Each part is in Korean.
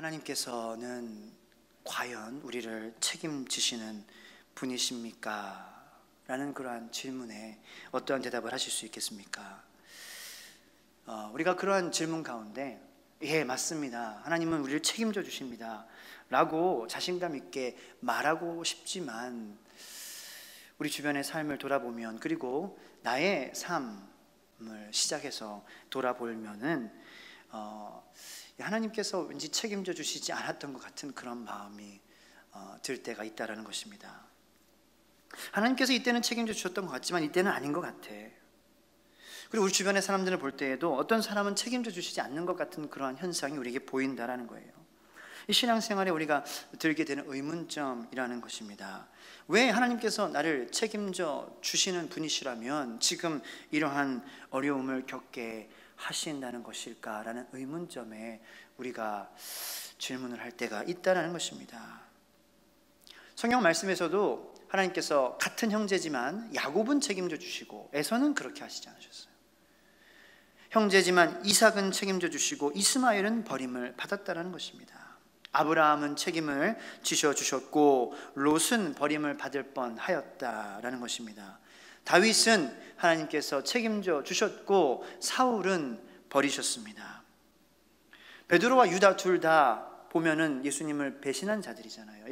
하나님께서는 과연 우리를 책임지시는 분이십니까? 라는 그러한 질문에 어떠한 대답을 하실 수 있겠습니까? 우리가 그러한 질문 가운데 예, 맞습니다, 하나님은 우리를 책임져 주십니다 라고 자신감 있게 말하고 싶지만, 우리 주변의 삶을 돌아보면, 그리고 나의 삶을 시작해서 돌아보면은 하나님께서 왠지 책임져 주시지 않았던 것 같은 그런 마음이 들 때가 있다라는 것입니다. 하나님께서 이때는 책임져 주셨던 것 같지만 이때는 아닌 것 같아. 그리고 우리 주변의 사람들을 볼 때에도 어떤 사람은 책임져 주시지 않는 것 같은 그러한 현상이 우리에게 보인다라는 거예요. 이 신앙생활에 우리가 들게 되는 의문점이라는 것입니다. 왜 하나님께서 나를 책임져 주시는 분이시라면 지금 이러한 어려움을 겪게 하신다는 것일까라는 의문점에 우리가 질문을 할 때가 있다는 것입니다. 성경 말씀에서도 하나님께서 같은 형제지만 야곱은 책임져 주시고 에서는 그렇게 하시지 않으셨어요. 형제지만 이삭은 책임져 주시고 이스마엘은 버림을 받았다는 것입니다. 아브라함은 책임을 지셔주셨고 롯은 버림을 받을 뻔하였다라는 것입니다. 다윗은 하나님께서 책임져 주셨고 사울은 버리셨습니다. 베드로와 유다 둘 다 보면은 예수님을 배신한 자들이잖아요.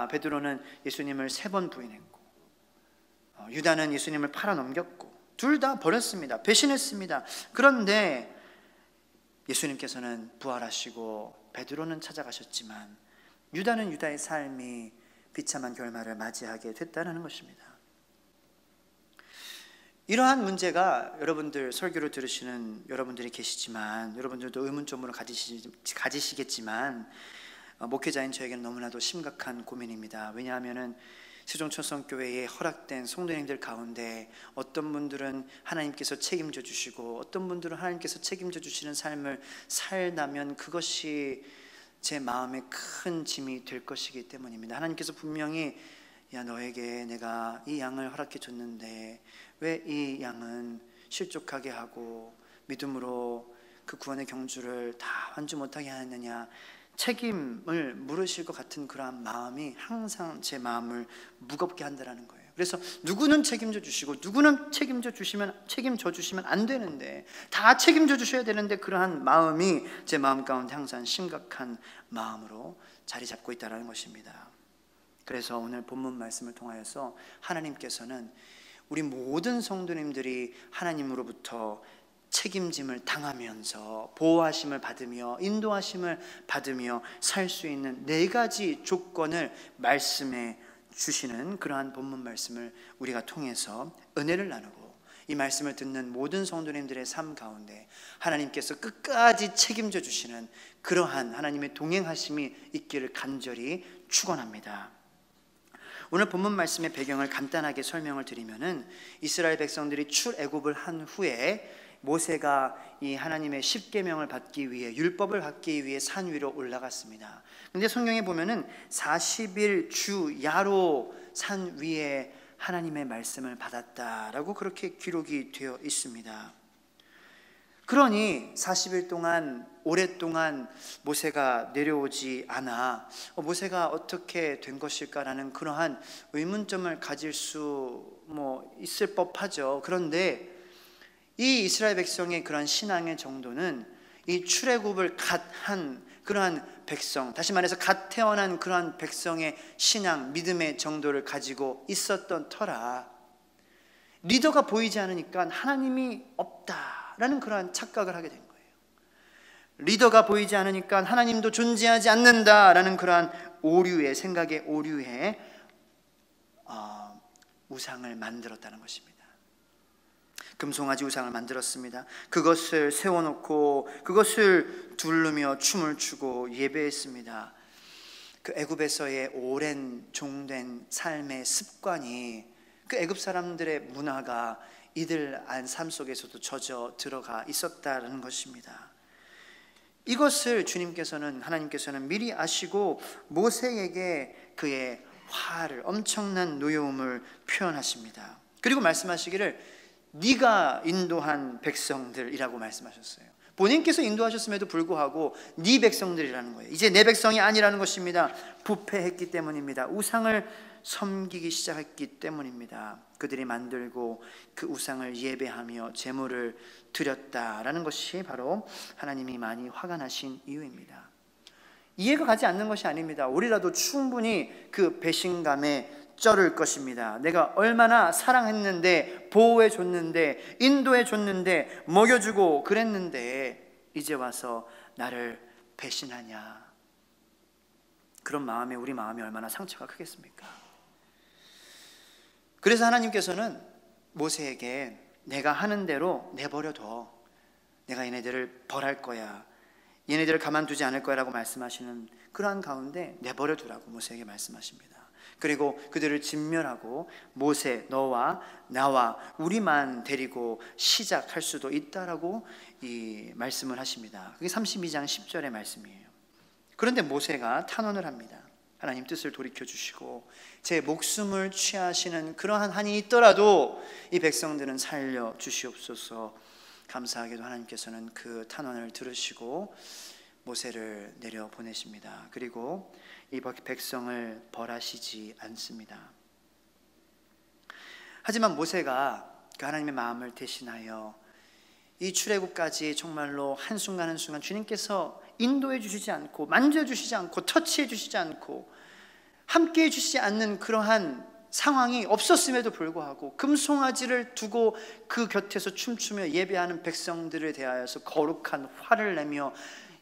베드로는 예수님을 3번 부인했고, 유다는 예수님을 팔아넘겼고, 둘 다 버렸습니다. 배신했습니다. 그런데 예수님께서는 부활하시고 베드로는 찾아가셨지만 유다는 유다의 삶이 비참한 결말을 맞이하게 됐다는 것입니다. 이러한 문제가 여러분들 설교를 들으시는 여러분들이 계시지만, 여러분들도 의문점으로 가지시겠지만, 목회자인 저에게는 너무나도 심각한 고민입니다. 왜냐하면 세종천성교회에 허락된 성도님들 가운데 어떤 분들은 하나님께서 책임져 주시고 어떤 분들은 하나님께서 책임져 주시는 삶을 살다면 그것이 제 마음에 큰 짐이 될 것이기 때문입니다. 하나님께서 분명히 야, 너에게 내가 이 양을 허락해 줬는데 왜 이 양은 실족하게 하고 믿음으로 그 구원의 경주를 다 완주 못하게 하느냐, 책임을 물으실 것 같은 그러한 마음이 항상 제 마음을 무겁게 한다는 거예요. 그래서 누구는 책임져 주시고 누구는 책임져 주시면 안 되는데, 다 책임져 주셔야 되는데 그러한 마음이 제 마음 가운데 항상 심각한 마음으로 자리 잡고 있다는 것입니다. 그래서 오늘 본문 말씀을 통하여서 하나님께서는 우리 모든 성도님들이 하나님으로부터 책임짐을 당하면서 보호하심을 받으며 인도하심을 받으며 살 수 있는 4가지 조건을 말씀해 주시는 그러한 본문 말씀을 우리가 통해서 은혜를 나누고, 이 말씀을 듣는 모든 성도님들의 삶 가운데 하나님께서 끝까지 책임져 주시는 그러한 하나님의 동행하심이 있기를 간절히 축원합니다. 오늘 본문 말씀의 배경을 간단하게 설명을 드리면은, 이스라엘 백성들이 출애굽을 한 후에 모세가 이 하나님의 10계명을 받기 위해, 율법을 받기 위해 산 위로 올라갔습니다. 그런데 성경에 보면은 40일 주야로 산 위에 하나님의 말씀을 받았다라고 그렇게 기록이 되어 있습니다. 그러니 40일 동안, 오랫동안 모세가 내려오지 않아 모세가 어떻게 된 것일까라는 그러한 의문점을 가질 수 있을 법하죠. 그런데 이 이스라엘 백성의 그러한 신앙의 정도는 이 출애굽을 갓 한 그러한 백성, 다시 말해서 갓 태어난 그러한 백성의 신앙, 믿음의 정도를 가지고 있었던 터라 리더가 보이지 않으니까 하나님이 없다라는 그러한 착각을 하게 된 거예요. 리더가 보이지 않으니까 하나님도 존재하지 않는다라는 그러한 오류의 생각의 오류에 우상을 만들었다는 것입니다. 금송아지 우상을 만들었습니다. 그것을 세워놓고 그것을 두르며 춤을 추고 예배했습니다. 그 애굽에서의 오랜 종된 삶의 습관이, 그 애굽 사람들의 문화가 이들 안 삶 속에서도 젖어 들어가 있었다는 것입니다. 이것을 하나님께서는 미리 아시고 모세에게 그의 화를, 엄청난 노여움을 표현하십니다. 그리고 말씀하시기를 네가 인도한 백성들이라고 말씀하셨어요. 본인께서 인도하셨음에도 불구하고 네 백성들이라는 거예요. 이제 내 백성이 아니라는 것입니다. 부패했기 때문입니다. 우상을 섬기기 시작했기 때문입니다. 그들이 만들고 그 우상을 예배하며 제물을 드렸다라는 것이 바로 하나님이 많이 화가 나신 이유입니다. 이해가 가지 않는 것이 아닙니다. 우리라도 충분히 그 배신감에 쩔을 것입니다. 내가 얼마나 사랑했는데, 보호해줬는데, 인도해줬는데, 먹여주고 그랬는데 이제 와서 나를 배신하냐. 그런 마음에 우리 마음이 얼마나 상처가 크겠습니까? 그래서 하나님께서는 모세에게 내가 하는 대로 내버려둬. 내가 얘네들을 벌할 거야. 얘네들을 가만두지 않을 거야 라고 말씀하시는 그러한 가운데 내버려 두라고 모세에게 말씀하십니다. 그리고 그들을 진멸하고 모세 너와 나와 우리만 데리고 시작할 수도 있다라고 이 말씀을 하십니다. 그게 32장 10절의 말씀이에요. 그런데 모세가 탄원을 합니다. 하나님 뜻을 돌이켜 주시고 제 목숨을 취하시는 그러한 한이 있더라도 이 백성들은 살려 주시옵소서. 감사하게도 하나님께서는 그 탄원을 들으시고 모세를 내려 보내십니다. 그리고 이 백성을 벌하시지 않습니다. 하지만 모세가 그 하나님의 마음을 대신하여 이 출애굽까지 정말로 한순간 한순간 주님께서 인도해 주시지 않고 만져주시지 않고 터치해 주시지 않고 함께해 주시지 않는 그러한 상황이 없었음에도 불구하고 금송아지를 두고 그 곁에서 춤추며 예배하는 백성들에 대하여서 거룩한 화를 내며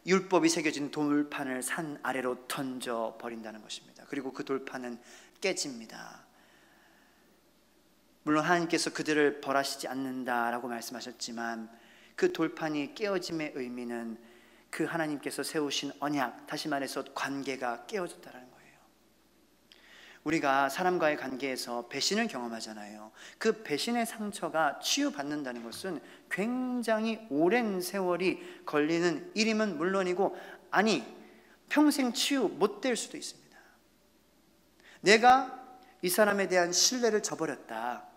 율법이 새겨진 돌판을 산 아래로 던져버린다는 것입니다. 그리고 그 돌판은 깨집니다. 물론 하나님께서 그들을 벌하시지 않는다라고 말씀하셨지만 그 돌판이 깨어짐의 의미는 그 하나님께서 세우신 언약, 다시 말해서 관계가 깨어졌다는 거예요. 우리가 사람과의 관계에서 배신을 경험하잖아요. 그 배신의 상처가 치유받는다는 것은 굉장히 오랜 세월이 걸리는 일임은 물론이고, 아니 평생 치유 못 될 수도 있습니다. 내가 이 사람에 대한 신뢰를 저버렸다,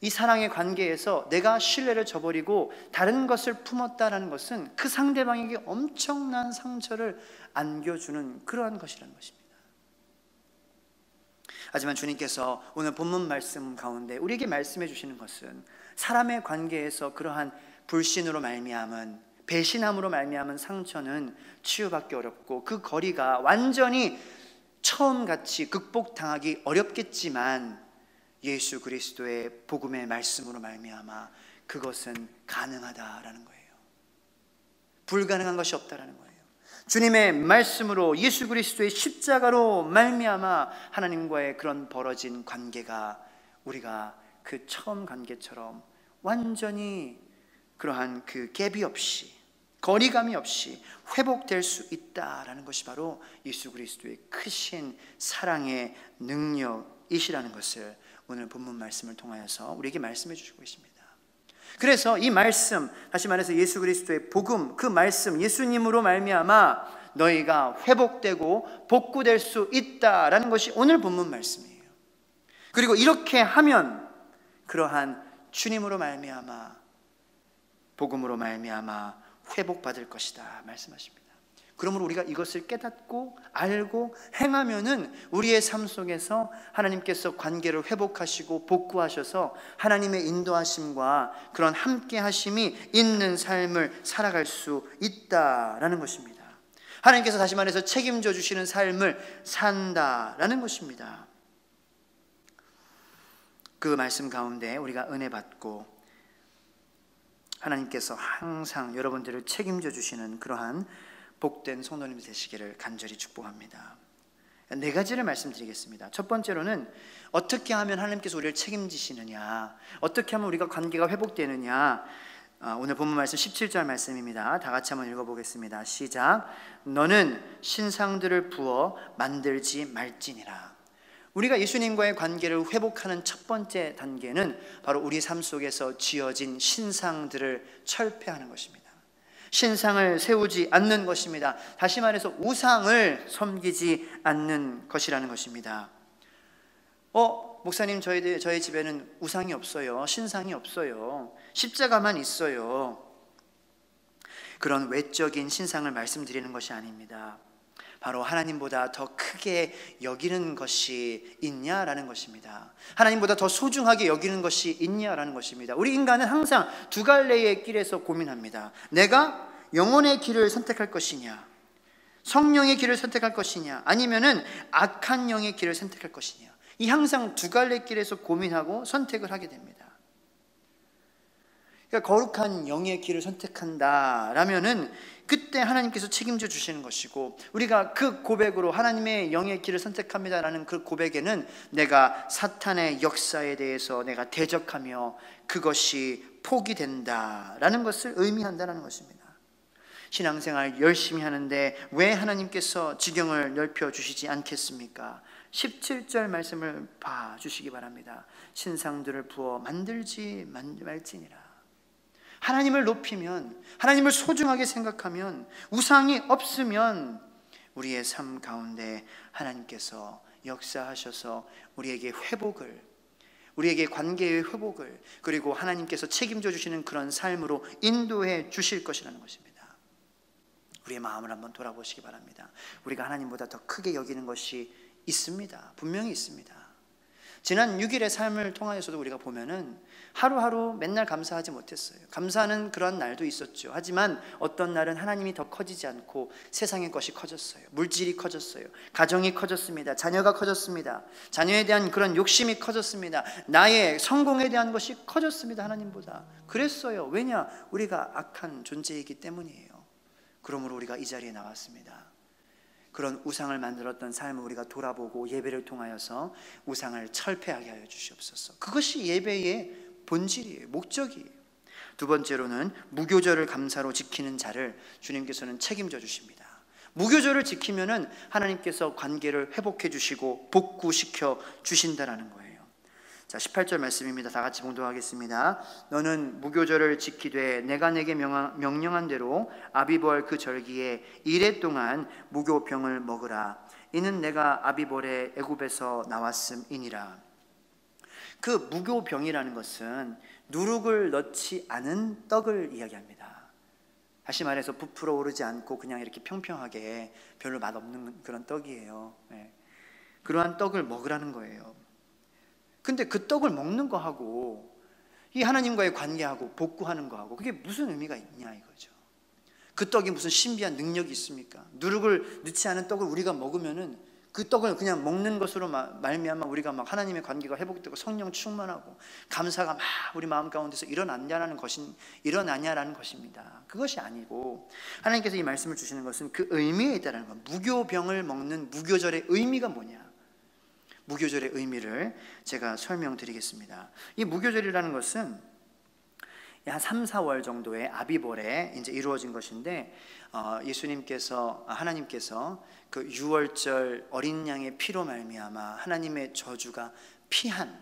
이 사랑의 관계에서 내가 신뢰를 저버리고 다른 것을 품었다라는 것은 그 상대방에게 엄청난 상처를 안겨주는 그러한 것이라는 것입니다. 하지만 주님께서 오늘 본문 말씀 가운데 우리에게 말씀해 주시는 것은 사람의 관계에서 그러한 불신으로 말미암은, 배신함으로 말미암은 상처는 치유받기 어렵고 그 거리가 완전히 처음같이 극복당하기 어렵겠지만 예수 그리스도의 복음의 말씀으로 말미암아 그것은 가능하다라는 거예요. 불가능한 것이 없다라는 거예요. 주님의 말씀으로 예수 그리스도의 십자가로 말미암아 하나님과의 그런 벌어진 관계가 우리가 그 처음 관계처럼 완전히 그러한 그 갭이 없이, 거리감이 없이 회복될 수 있다라는 것이 바로 예수 그리스도의 크신 사랑의 능력이시라는 것을 오늘 본문 말씀을 통하여서 우리에게 말씀해 주시고 계십니다. 그래서 이 말씀, 다시 말해서 예수 그리스도의 복음, 그 말씀, 예수님으로 말미암아 너희가 회복되고 복구될 수 있다라는 것이 오늘 본문 말씀이에요. 그리고 이렇게 하면 그러한 주님으로 말미암아, 복음으로 말미암아 회복받을 것이다 말씀하십니다. 그러므로 우리가 이것을 깨닫고 알고 행하면은 우리의 삶 속에서 하나님께서 관계를 회복하시고 복구하셔서 하나님의 인도하심과 그런 함께 하심이 있는 삶을 살아갈 수 있다라는 것입니다. 하나님께서 다시 말해서 책임져 주시는 삶을 산다라는 것입니다. 그 말씀 가운데 우리가 은혜 받고 하나님께서 항상 여러분들을 책임져 주시는 그러한 복된 성도님 되시기를 간절히 축복합니다. 네 가지를 말씀드리겠습니다. 첫 번째로는 어떻게 하면 하나님께서 우리를 책임지시느냐, 어떻게 하면 우리가 관계가 회복되느냐. 오늘 본문 말씀 17절 말씀입니다. 다 같이 한번 읽어보겠습니다. 시작. 너는 신상들을 부어 만들지 말지니라. 우리가 예수님과의 관계를 회복하는 첫 번째 단계는 바로 우리 삶 속에서 지어진 신상들을 철폐하는 것입니다. 신상을 세우지 않는 것입니다. 다시 말해서 우상을 섬기지 않는 것이라는 것입니다. 목사님, 저희 집에는 우상이 없어요. 신상이 없어요. 십자가만 있어요. 그런 외적인 신상을 말씀드리는 것이 아닙니다. 바로 하나님보다 더 크게 여기는 것이 있냐라는 것입니다. 하나님보다 더 소중하게 여기는 것이 있냐라는 것입니다. 우리 인간은 항상 두 갈래의 길에서 고민합니다. 내가 영혼의 길을 선택할 것이냐, 성령의 길을 선택할 것이냐, 아니면은 악한 영의 길을 선택할 것이냐. 이 항상 두 갈래 길에서 고민하고 선택을 하게 됩니다. 그러니까 거룩한 영의 길을 선택한다라면은 그때 하나님께서 책임져 주시는 것이고, 우리가 그 고백으로 하나님의 영의 길을 선택합니다라는 그 고백에는 내가 사탄의 역사에 대해서 내가 대적하며 그것이 포기된다라는 것을 의미한다는 것입니다. 신앙생활 열심히 하는데 왜 하나님께서 지경을 넓혀 주시지 않겠습니까? 17절 말씀을 봐주시기 바랍니다. 신상들을 부어 만들지 말지니라. 하나님을 높이면, 하나님을 소중하게 생각하면, 우상이 없으면 우리의 삶 가운데 하나님께서 역사하셔서 우리에게 회복을, 우리에게 관계의 회복을, 그리고 하나님께서 책임져 주시는 그런 삶으로 인도해 주실 것이라는 것입니다. 우리의 마음을 한번 돌아보시기 바랍니다. 우리가 하나님보다 더 크게 여기는 것이 있습니다. 분명히 있습니다. 지난 6일의 삶을 통하여서도 우리가 보면은 하루하루 맨날 감사하지 못했어요. 감사하는 그런 날도 있었죠. 하지만 어떤 날은 하나님이 더 커지지 않고 세상의 것이 커졌어요. 물질이 커졌어요. 가정이 커졌습니다. 자녀가 커졌습니다. 자녀에 대한 그런 욕심이 커졌습니다. 나의 성공에 대한 것이 커졌습니다. 하나님보다. 그랬어요. 왜냐? 우리가 악한 존재이기 때문이에요. 그러므로 우리가 이 자리에 나왔습니다. 그런 우상을 만들었던 삶을 우리가 돌아보고 예배를 통하여서 우상을 철폐하게 하여 주시옵소서. 그것이 예배의 본질이에요. 목적이에요. 두 번째로는 무교절을 감사로 지키는 자를 주님께서는 책임져 주십니다. 무교절을 지키면은 하나님께서 관계를 회복해 주시고 복구시켜 주신다라는 거예요. 자, 18절 말씀입니다. 다 같이 봉독하겠습니다. 너는 무교절을 지키되 내가 내게 명령한 대로 아비벌 그 절기에 이래 동안 무교병을 먹으라. 이는 내가 아비벌의 애굽에서 나왔음이니라. 그 무교병이라는 것은 누룩을 넣지 않은 떡을 이야기합니다. 다시 말해서 부풀어 오르지 않고 그냥 이렇게 평평하게 별로 맛없는 그런 떡이에요. 네. 그러한 떡을 먹으라는 거예요. 근데 그 떡을 먹는 거하고 이 하나님과의 관계하고 복구하는 거하고 그게 무슨 의미가 있냐 이거죠. 그 떡이 무슨 신비한 능력이 있습니까? 누룩을 넣지 않은 떡을 우리가 먹으면은 그 떡을 그냥 먹는 것으로 말미암아 우리가 막 하나님의 관계가 회복되고 성령 충만하고 감사가 막 우리 마음 가운데서 일어나냐라는 것입니다. 그것이 아니고 하나님께서 이 말씀을 주시는 것은 그 의미에 있다는 것. 무교병을 먹는 무교절의 의미가 뭐냐? 무교절의 의미를 제가 설명드리겠습니다. 이 무교절이라는 것은 한 3, 4월 정도의 아비벌에 이제 이루어진 것인데 하나님께서 그 6월절 어린 양의 피로 말미암아 하나님의 저주가 피한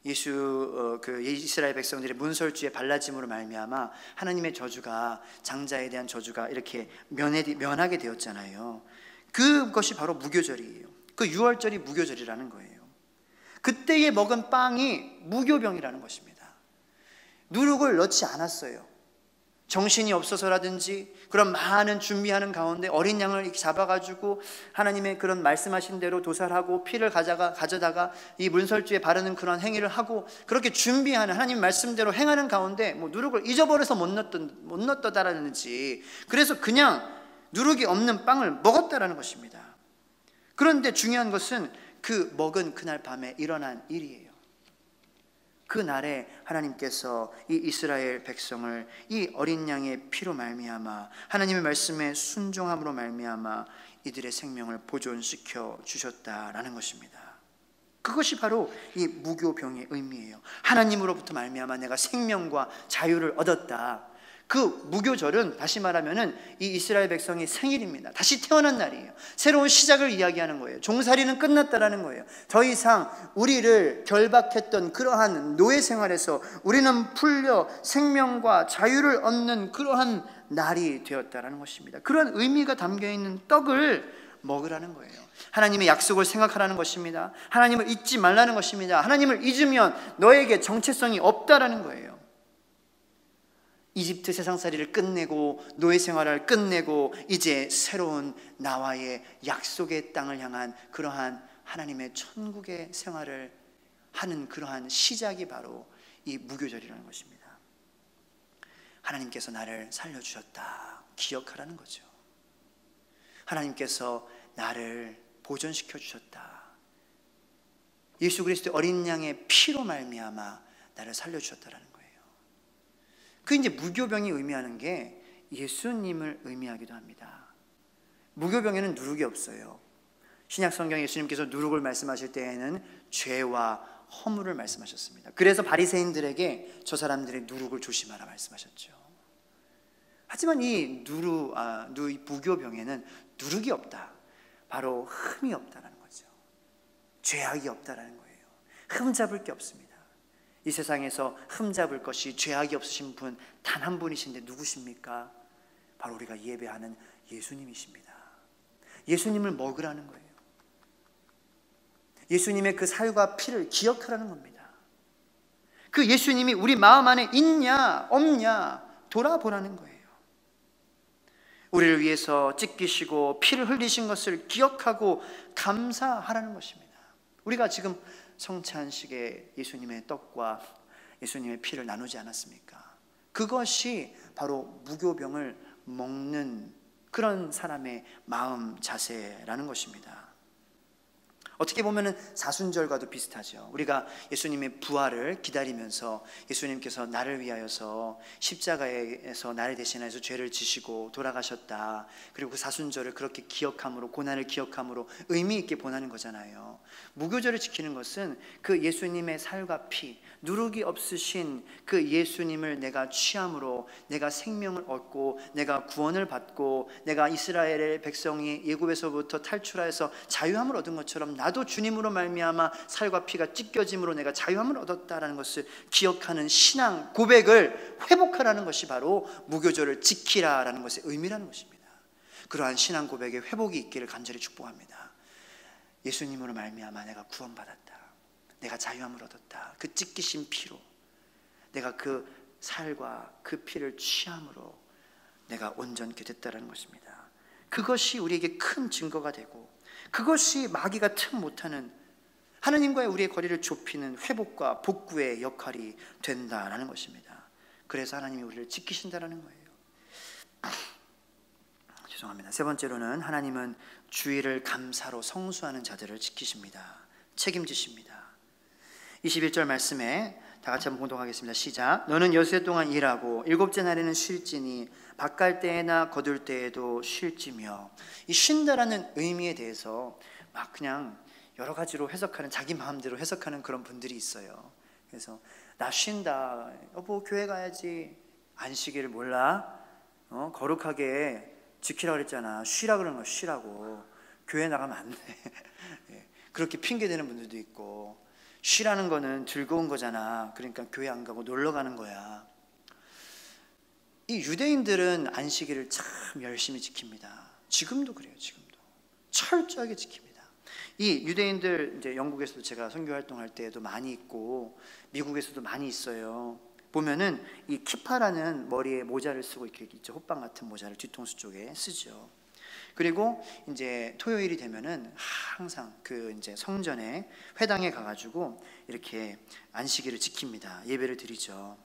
이스라엘 백성들의 문설주의 발라짐으로 말미암아 하나님의 저주가 장자에 대한 저주가 이렇게 면하게 되었잖아요. 그것이 바로 무교절이에요. 그 6월절이 무교절이라는 거예요. 그때에 먹은 빵이 무교병이라는 것입니다. 누룩을 넣지 않았어요. 정신이 없어서라든지 그런 많은 준비하는 가운데 어린 양을 이렇게 잡아가지고 하나님의 그런 말씀하신 대로 도살하고 피를 가져다가 이 문설주에 바르는 그런 행위를 하고 그렇게 준비하는 하나님 말씀대로 행하는 가운데 뭐 누룩을 잊어버려서 못 넣었다라든지 그래서 그냥 누룩이 없는 빵을 먹었다라는 것입니다. 그런데 중요한 것은 그 먹은 그날 밤에 일어난 일이에요. 그 날에 하나님께서 이 이스라엘 백성을 이 어린 양의 피로 말미암아 하나님의 말씀에 순종함으로 말미암아 이들의 생명을 보존시켜 주셨다라는 것입니다. 그것이 바로 이 무교병의 의미예요. 하나님으로부터 말미암아 내가 생명과 자유를 얻었다. 그 무교절은 다시 말하면은 이 이스라엘 백성의 생일입니다. 다시 태어난 날이에요. 새로운 시작을 이야기하는 거예요. 종살이는 끝났다라는 거예요. 더 이상 우리를 결박했던 그러한 노예 생활에서 우리는 풀려 생명과 자유를 얻는 그러한 날이 되었다라는 것입니다. 그런 의미가 담겨 있는 떡을 먹으라는 거예요. 하나님의 약속을 생각하라는 것입니다. 하나님을 잊지 말라는 것입니다. 하나님을 잊으면 너에게 정체성이 없다라는 거예요. 이집트 세상살이를 끝내고 노예 생활을 끝내고 이제 새로운 나와의 약속의 땅을 향한 그러한 하나님의 천국의 생활을 하는 그러한 시작이 바로 이 무교절이라는 것입니다. 하나님께서 나를 살려주셨다 기억하라는 거죠. 하나님께서 나를 보존시켜 주셨다. 예수 그리스도의 어린 양의 피로 말미암아 나를 살려주셨다라는 거예요. 그 이제 무교병이 의미하는 게 예수님을 의미하기도 합니다. 무교병에는 누룩이 없어요. 신약 성경에 예수님께서 누룩을 말씀하실 때에는 죄와 허물을 말씀하셨습니다. 그래서 바리새인들에게 저 사람들의 누룩을 조심하라 말씀하셨죠. 하지만 이 무교병에는 누룩이 없다. 바로 흠이 없다라는 거죠. 죄악이 없다라는 거예요. 흠 잡을 게 없습니다. 이 세상에서 흠 잡을 것이 죄악이 없으신 분 단 한 분이신데 누구십니까? 바로 우리가 예배하는 예수님이십니다. 예수님을 먹으라는 거예요. 예수님의 그 살과 피를 기억하라는 겁니다. 그 예수님이 우리 마음 안에 있냐 없냐 돌아보라는 거예요. 우리를 위해서 찢기시고 피를 흘리신 것을 기억하고 감사하라는 것입니다. 우리가 지금 성찬식에 예수님의 떡과 예수님의 피를 나누지 않았습니까? 그것이 바로 무교병을 먹는 그런 사람의 마음 자세라는 것입니다. 어떻게 보면 사순절과도 비슷하죠. 우리가 예수님의 부활을 기다리면서 예수님께서 나를 위하여서 십자가에서 나를 대신해서 죄를 지시고 돌아가셨다. 그리고 그 사순절을 그렇게 기억함으로, 고난을 기억함으로 의미 있게 보내는 거잖아요. 무교절을 지키는 것은 그 예수님의 살과 피, 누룩이 없으신 그 예수님을 내가 취함으로 내가 생명을 얻고 내가 구원을 받고 내가 이스라엘의 백성이 애굽에서부터 탈출하여서 자유함을 얻은 것처럼 나도 주님으로 말미암아 살과 피가 찢겨짐으로 내가 자유함을 얻었다라는 것을 기억하는 신앙 고백을 회복하라는 것이 바로 무교절을 지키라라는 것의 의미라는 것입니다. 그러한 신앙 고백의 회복이 있기를 간절히 축복합니다. 예수님으로 말미암아 내가 구원받았다. 내가 자유함을 얻었다. 그 찢기신 피로 내가 그 살과 그 피를 취함으로 내가 온전케 됐다는 것입니다. 그것이 우리에게 큰 증거가 되고 그것이 마귀가 틈 못하는 하나님과의 우리의 거리를 좁히는 회복과 복구의 역할이 된다라는 것입니다. 그래서 하나님이 우리를 지키신다라는 거예요. 죄송합니다. 세 번째로는 하나님은 주의를 감사로 성수하는 자들을 지키십니다. 책임지십니다. 21절 말씀에 다 같이 한번 봉독하겠습니다. 시작. 너는 여세 동안 일하고 일곱째 날에는 쉴지니 밭갈 때에나 거둘 때에도 쉴지며. 이 쉰다라는 의미에 대해서 막 그냥 여러 가지로 해석하는, 자기 마음대로 해석하는 그런 분들이 있어요. 그래서 나 쉰다, 여보 교회 가야지. 안식일을 몰라? 거룩하게 지키라고 그랬잖아. 쉬라 그러는 거 쉬라고. 교회 나가면 안 돼. 그렇게 핑계대는 분들도 있고, 쉬라는 거는 즐거운 거잖아. 그러니까 교회 안 가고 놀러 가는 거야. 이 유대인들은 안식일을 참 열심히 지킵니다. 지금도 그래요. 지금도 철저하게 지킵니다. 이 유대인들, 이제 영국에서도 제가 선교 활동할 때에도 많이 있고 미국에서도 많이 있어요. 보면은 이 키파라는 머리에 모자를 쓰고 이렇게 있죠. 호빵 같은 모자를 뒤통수 쪽에 쓰죠. 그리고 이제 토요일이 되면은 항상 그 이제 성전에 회당에 가가지고 이렇게 안식일을 지킵니다. 예배를 드리죠.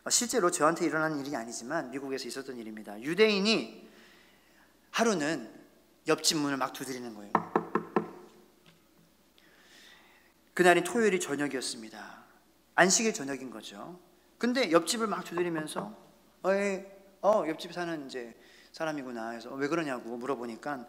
실제로 저한테 일어난 일이 아니지만 미국에서 있었던 일입니다. 유대인이 하루는 옆집 문을 막 두드리는 거예요. 그날이 토요일이 저녁이었습니다. 안식일 저녁인 거죠. 근데 옆집을 막 두드리면서 옆집 사는 이제 사람이구나 해서 왜 그러냐고 물어보니까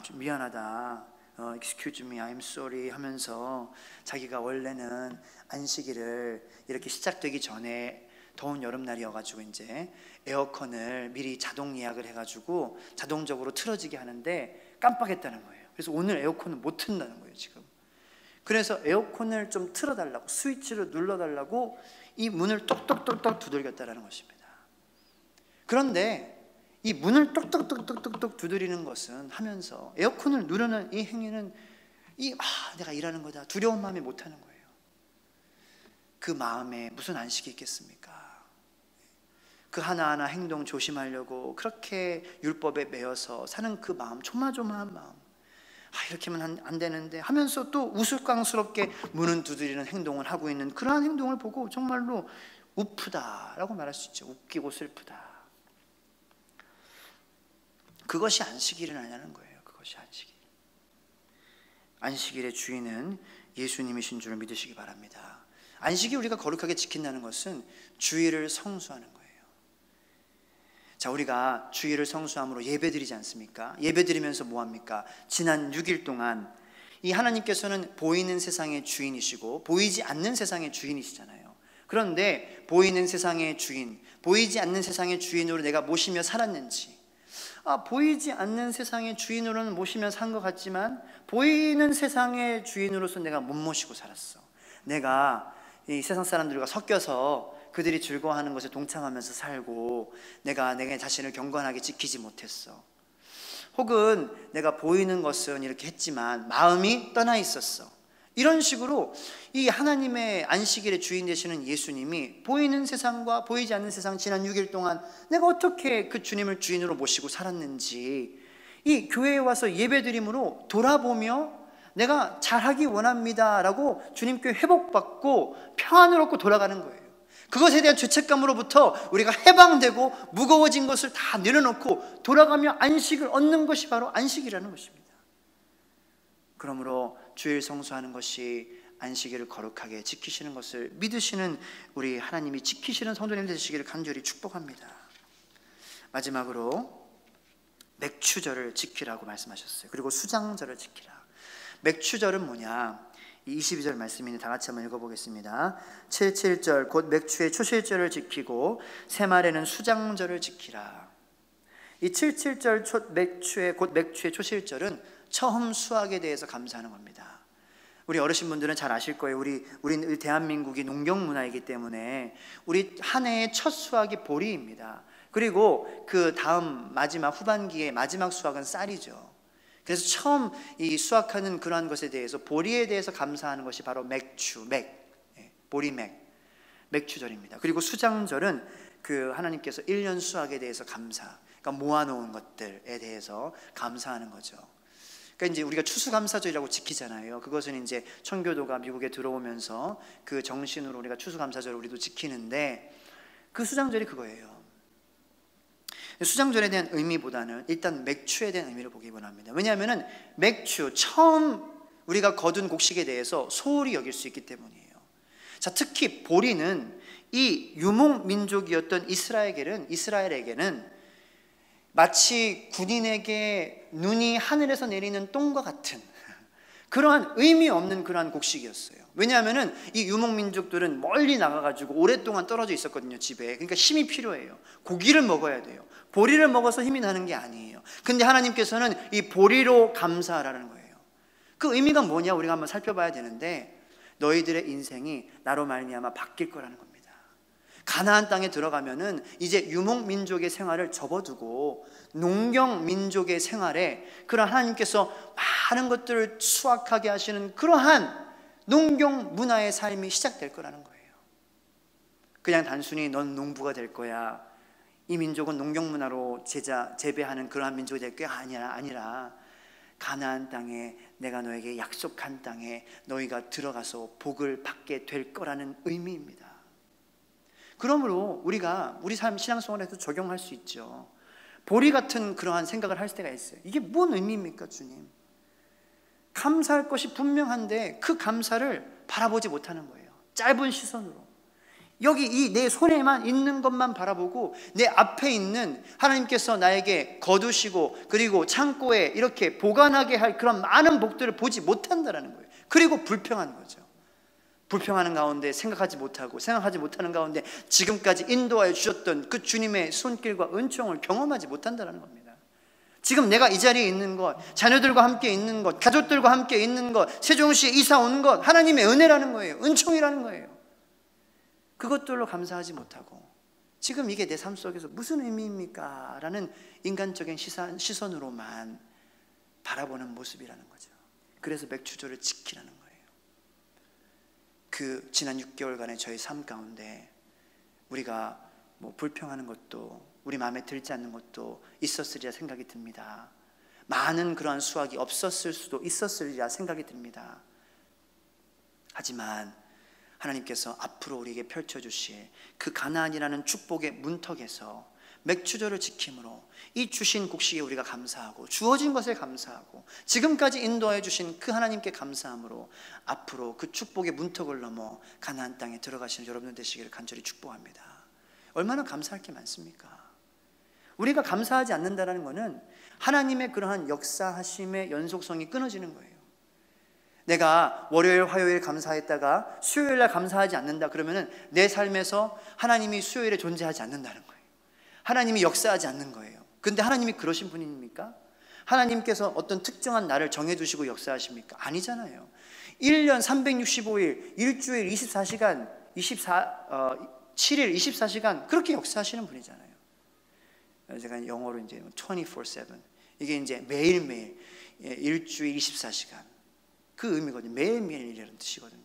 좀 미안하다, excuse me, I'm sorry 하면서 자기가 원래는 안식일을 이렇게 시작되기 전에 더운 여름날이어가지고 이제 에어컨을 미리 자동 예약을 해가지고 자동적으로 틀어지게 하는데 깜빡했다는 거예요. 그래서 오늘 에어컨을 못 튼다는 거예요 지금. 그래서 에어컨을 좀 틀어달라고, 스위치를 눌러달라고 이 문을 똑똑똑똑 두들겼다라는 것입니다. 그런데 이 문을 똑똑똑똑똑 두드리는 것은 하면서 에어컨을 누르는 이 행위는 내가 일하는 거다 두려운 마음에 못하는 거예요. 그 마음에 무슨 안식이 있겠습니까? 그 하나하나 행동 조심하려고 그렇게 율법에 매여서 사는 그 마음, 조마조마한 마음, 이렇게 하면 안 되는데 하면서 또 우스꽝스럽게 문은 두드리는 행동을 하고 있는 그러한 행동을 보고 정말로 우프다라고 말할 수 있죠. 웃기고 슬프다. 그것이 안식일은 아니라는 거예요. 그것이 안식일. 안식일의 주인은 예수님이신 줄 믿으시기 바랍니다. 안식일 우리가 거룩하게 지킨다는 것은 주일을 성수하는 거예요. 자, 우리가 주일을 성수함으로 예배드리지 않습니까? 예배드리면서 뭐합니까? 지난 6일 동안 이 하나님께서는 보이는 세상의 주인이시고 보이지 않는 세상의 주인이시잖아요. 그런데 보이는 세상의 주인, 보이지 않는 세상의 주인으로 내가 모시며 살았는지, 보이지 않는 세상의 주인으로는 모시며 산 것 같지만 보이는 세상의 주인으로서 내가 못 모시고 살았어. 내가 이 세상 사람들과 섞여서 그들이 즐거워하는 것에 동참하면서 살고 내가 내 자신을 경건하게 지키지 못했어. 혹은 내가 보이는 것은 이렇게 했지만 마음이 떠나 있었어. 이런 식으로 이 하나님의 안식일의 주인 되시는 예수님이 보이는 세상과 보이지 않는 세상 지난 6일 동안 내가 어떻게 그 주님을 주인으로 모시고 살았는지 이 교회에 와서 예배드림으로 돌아보며 내가 잘하기 원합니다 라고 주님께 회복받고 평안을 얻고 돌아가는 거예요. 그것에 대한 죄책감으로부터 우리가 해방되고 무거워진 것을 다 내려놓고 돌아가며 안식을 얻는 것이 바로 안식이라는 것입니다. 그러므로 주일 성수하는 것이 안식일을 거룩하게 지키시는 것을 믿으시는 우리 하나님이 지키시는 성도님 되시기를 간절히 축복합니다. 마지막으로 맥추절을 지키라고 말씀하셨어요. 그리고 수장절을 지키라. 맥추절은 뭐냐? 22절 말씀인데 다 같이 한번 읽어보겠습니다. 77절 곧 맥추의 초실절을 지키고 새말에는 수장절을 지키라. 이 77절 곧 맥추의 초실절은 처음 수확에 대해서 감사하는 겁니다. 우리 어르신분들은 잘 아실 거예요. 우리 대한민국이 농경 문화이기 때문에 우리 한 해의 첫 수확이 보리입니다. 그리고 그 다음 마지막 후반기의 마지막 수확은 쌀이죠. 그래서 처음 이 수확하는 그러한 것에 대해서 보리에 대해서 감사하는 것이 바로 보리맥, 맥추절입니다. 그리고 수장절은 그 하나님께서 1년 수확에 대해서 감사, 그러니까 모아놓은 것들에 대해서 감사하는 거죠. 그러니까 이제 우리가 추수감사절이라고 지키잖아요. 그것은 이제 청교도가 미국에 들어오면서 그 정신으로 우리가 추수감사절을 우리도 지키는데 그 수장절이 그거예요. 수장절에 대한 의미보다는 일단 맥추에 대한 의미를 보기 원합니다. 왜냐하면 맥추, 처음 우리가 거둔 곡식에 대해서 소홀히 여길 수 있기 때문이에요. 자, 특히 보리는 이 유목민족이었던 이스라엘에게는 마치 군인에게 눈이 하늘에서 내리는 똥과 같은 그러한 의미 없는 그러한 곡식이었어요. 왜냐하면 이 유목민족들은 멀리 나가가지고 오랫동안 떨어져 있었거든요, 집에. 그러니까 힘이 필요해요. 고기를 먹어야 돼요. 보리를 먹어서 힘이 나는 게 아니에요. 근데 하나님께서는 이 보리로 감사하라는 거예요. 그 의미가 뭐냐 우리가 한번 살펴봐야 되는데 너희들의 인생이 나로 말미암아 바뀔 거라는 겁니다. 가나안 땅에 들어가면은 이제 유목민족의 생활을 접어두고 농경민족의 생활에 그런 하나님께서 많은 것들을 수확하게 하시는 그러한 농경 문화의 삶이 시작될 거라는 거예요. 그냥 단순히 넌 농부가 될 거야, 이 민족은 농경 문화로 재배하는 그러한 민족이 될 게 아니라 가나안 땅에 내가 너에게 약속한 땅에 너희가 들어가서 복을 받게 될 거라는 의미입니다. 그러므로 우리가 우리 삶 신앙생활에서 적용할 수 있죠. 보리 같은 그러한 생각을 할 때가 있어요. 이게 뭔 의미입니까, 주님? 감사할 것이 분명한데 그 감사를 바라보지 못하는 거예요. 짧은 시선으로. 여기 이 내 손에만 있는 것만 바라보고 내 앞에 있는 하나님께서 나에게 거두시고 그리고 창고에 이렇게 보관하게 할 그런 많은 복들을 보지 못한다는 거예요. 그리고 불평하는 거죠. 불평하는 가운데 생각하지 못하는 가운데 지금까지 인도하여 주셨던 그 주님의 손길과 은총을 경험하지 못한다는 겁니다. 지금 내가 이 자리에 있는 것, 자녀들과 함께 있는 것, 가족들과 함께 있는 것, 세종시에 이사 온 것, 하나님의 은혜라는 거예요. 은총이라는 거예요. 그것들로 감사하지 못하고 지금 이게 내 삶 속에서 무슨 의미입니까? 라는 인간적인 시선으로만 바라보는 모습이라는 거죠. 그래서 맥추절을 지키라는 거예요. 그 지난 6개월간의 저희 삶 가운데 우리가 뭐 불평하는 것도 우리 마음에 들지 않는 것도 있었으리라 생각이 듭니다. 많은 그러한 수확이 없었을 수도 있었으리라 생각이 듭니다. 하지만 하나님께서 앞으로 우리에게 펼쳐주실 그 가나안이라는 축복의 문턱에서 맥추절을 지킴으로 이 주신 곡식에 우리가 감사하고 주어진 것에 감사하고 지금까지 인도하여 주신 그 하나님께 감사함으로 앞으로 그 축복의 문턱을 넘어 가나안 땅에 들어가시는 여러분들 되시기를 간절히 축복합니다. 얼마나 감사할 게 많습니까? 우리가 감사하지 않는다는 것은 하나님의 그러한 역사하심의 연속성이 끊어지는 거예요. 내가 월요일, 화요일 감사했다가 수요일 날 감사하지 않는다 그러면 내 삶에서 하나님이 수요일에 존재하지 않는다는 거예요. 하나님이 역사하지 않는 거예요. 근데 하나님이 그러신 분입니까? 하나님께서 어떤 특정한 날을 정해두시고 역사하십니까? 아니잖아요. 1년 365일, 일주일 24시간, 7일 24시간 그렇게 역사하시는 분이잖아요. 제가 영어로 이제 24/7 이게 이제 매일매일 일주일 24시간 그 의미거든요. 매일매일이라는 뜻이거든요.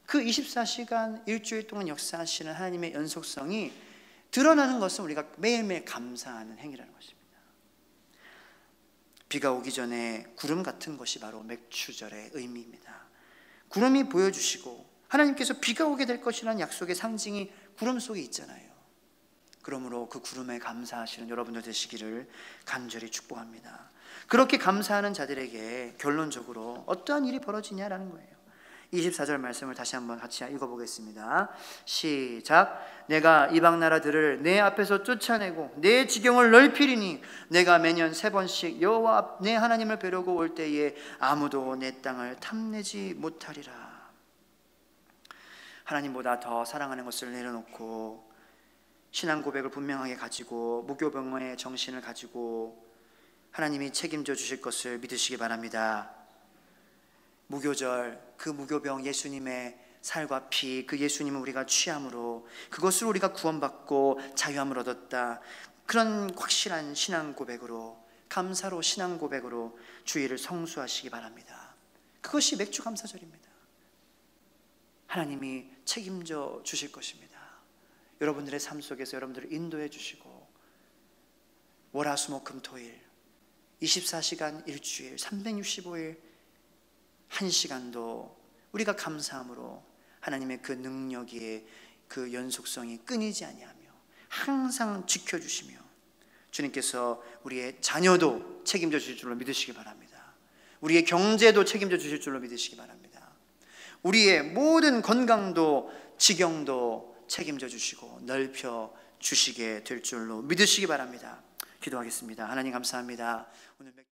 그 24시간 일주일 동안 역사하시는 하나님의 연속성이 드러나는 것은 우리가 매일매일 감사하는 행위라는 것입니다. 비가 오기 전에 구름 같은 것이 바로 맥추절의 의미입니다. 구름이 보여주시고 하나님께서 비가 오게 될 것이라는 약속의 상징이 구름 속에 있잖아요. 그러므로 그 구름에 감사하시는 여러분들 되시기를 간절히 축복합니다. 그렇게 감사하는 자들에게 결론적으로 어떠한 일이 벌어지냐라는 거예요. 24절 말씀을 다시 한번 같이 읽어보겠습니다. 시작. 내가 이방 나라들을 내 앞에서 쫓아내고 내 지경을 넓히리니 내가 매년 3번씩 여호와 내 하나님을 뵈려고 올 때에 아무도 내 땅을 탐내지 못하리라. 하나님보다 더 사랑하는 것을 내려놓고 신앙 고백을 분명하게 가지고 무교병의 정신을 가지고 하나님이 책임져 주실 것을 믿으시기 바랍니다. 무교절, 그 무교병 예수님의 살과 피, 그 예수님을 우리가 취함으로 그것으로 우리가 구원받고 자유함을 얻었다. 그런 확실한 신앙 고백으로, 감사로 신앙 고백으로 주일을 성수하시기 바랍니다. 그것이 맥주 감사절입니다. 하나님이 책임져 주실 것입니다. 여러분들의 삶 속에서 여러분들을 인도해 주시고 월화수목금토일 24시간 일주일 365일 1시간도 우리가 감사함으로 하나님의 그 능력의 그 연속성이 끊이지 아니하며 항상 지켜주시며 주님께서 우리의 자녀도 책임져 주실 줄로 믿으시기 바랍니다. 우리의 경제도 책임져 주실 줄로 믿으시기 바랍니다. 우리의 모든 건강도 지경도 책임져 주시고 넓혀 주시게 될 줄로 믿으시기 바랍니다. 기도하겠습니다. 하나님 감사합니다. 오늘